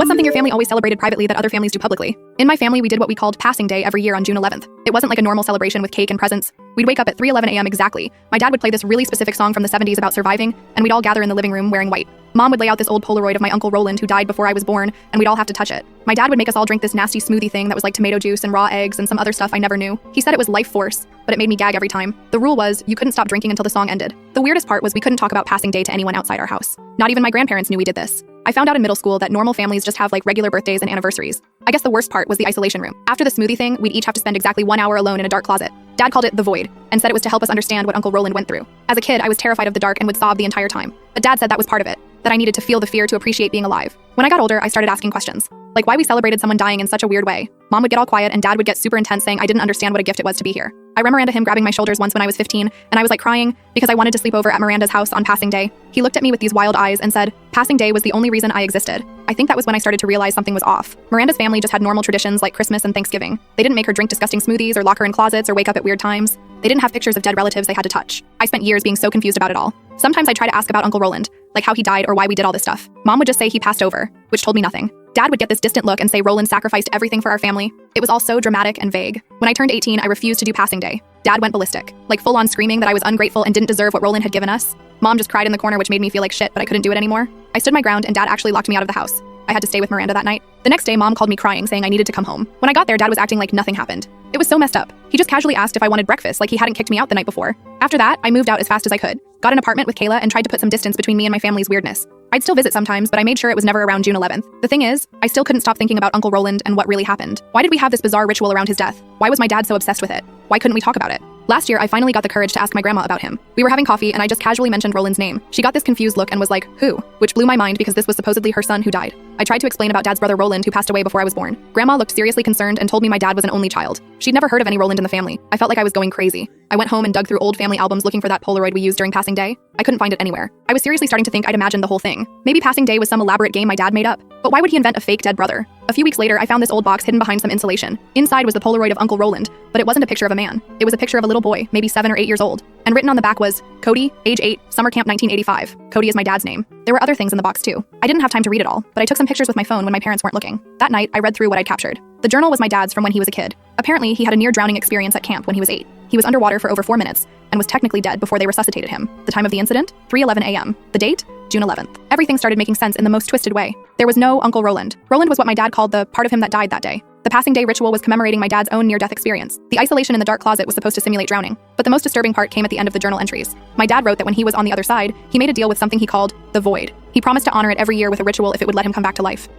What's something your family always celebrated privately that other families do publicly? In my family, we did what we called passing day every year on June 11th. It wasn't like a normal celebration with cake and presents. We'd wake up at 3:11 a.m. exactly. My dad would play this really specific song from the 70s about surviving, and we'd all gather in the living room wearing white. Mom would lay out this old Polaroid of my Uncle Roland who died before I was born, and we'd all have to touch it. My dad would make us all drink this nasty smoothie thing that was like tomato juice and raw eggs and some other stuff I never knew. He said it was life force, but it made me gag every time. The rule was, you couldn't stop drinking until the song ended. The weirdest part was we couldn't talk about passing day to anyone outside our house. Not even my grandparents knew we did this. I found out in middle school that normal families just have like regular birthdays and anniversaries. I guess the worst part was the isolation room. After the smoothie thing, we'd each have to spend exactly 1 hour alone in a dark closet. Dad called it the void and said it was to help us understand what Uncle Roland went through. As a kid, I was terrified of the dark and would sob the entire time. But Dad said that was part of it, that I needed to feel the fear to appreciate being alive. When I got older, I started asking questions, like why we celebrated someone dying in such a weird way. Mom would get all quiet and Dad would get super intense saying I didn't understand what a gift it was to be here. I remember him grabbing my shoulders once when I was 15, and I was like crying because I wanted to sleep over at Miranda's house on passing day. He looked at me with these wild eyes and said, passing day was the only reason I existed. I think that was when I started to realize something was off. Miranda's family just had normal traditions like Christmas and Thanksgiving. They didn't make her drink disgusting smoothies or lock her in closets or wake up at weird times. They didn't have pictures of dead relatives they had to touch. I spent years being so confused about it all. Sometimes I'd try to ask about Uncle Roland, like how he died or why we did all this stuff. Mom would just say he passed over, which told me nothing. Dad would get this distant look and say Roland sacrificed everything for our family. It was all so dramatic and vague. When I turned 18, I refused to do passing day. Dad went ballistic, like full on screaming that I was ungrateful and didn't deserve what Roland had given us. Mom just cried in the corner, which made me feel like shit, but I couldn't do it anymore. I stood my ground and Dad actually locked me out of the house. I had to stay with Miranda that night. The next day, Mom called me crying, saying I needed to come home. When I got there, Dad was acting like nothing happened. It was so messed up. He just casually asked if I wanted breakfast, like he hadn't kicked me out the night before. After that, I moved out as fast as I could, got an apartment with Kayla, and tried to put some distance between me and my family's weirdness. I'd still visit sometimes, but I made sure it was never around June 11th. The thing is, I still couldn't stop thinking about Uncle Roland and what really happened. Why did we have this bizarre ritual around his death? Why was my dad so obsessed with it? Why couldn't we talk about it? Last year, I finally got the courage to ask my grandma about him. We were having coffee and I just casually mentioned Roland's name. She got this confused look and was like, who? Which blew my mind because this was supposedly her son who died. I tried to explain about Dad's brother Roland who passed away before I was born. Grandma looked seriously concerned and told me my dad was an only child. She'd never heard of any Roland in the family. I felt like I was going crazy. I went home and dug through old family albums looking for that Polaroid we used during passing day. I couldn't find it anywhere. I was seriously starting to think I'd imagined the whole thing. Maybe passing day was some elaborate game my dad made up. But why would he invent a fake dead brother? A few weeks later, I found this old box hidden behind some insulation. Inside was the Polaroid of Uncle Roland, but it wasn't a picture of a man. It was a picture of a little boy, maybe 7 or 8 years old. And written on the back was, Cody, age 8, summer camp 1985. Cody is my dad's name. There were other things in the box too. I didn't have time to read it all, but I took some pictures with my phone when my parents weren't looking. That night, I read through what I'd captured. The journal was my dad's from when he was a kid. Apparently, he had a near-drowning experience at camp when he was 8. He was underwater for over 4 minutes and was technically dead before they resuscitated him. The time of the incident? 3:11 a.m. The date? June 11th. Everything started making sense in the most twisted way. There was no Uncle Roland. Roland was what my dad called the part of him that died that day. The passing day ritual was commemorating my dad's own near-death experience. The isolation in the dark closet was supposed to simulate drowning. But the most disturbing part came at the end of the journal entries. My dad wrote that when he was on the other side, he made a deal with something he called the void. He promised to honor it every year with a ritual if it would let him come back to life.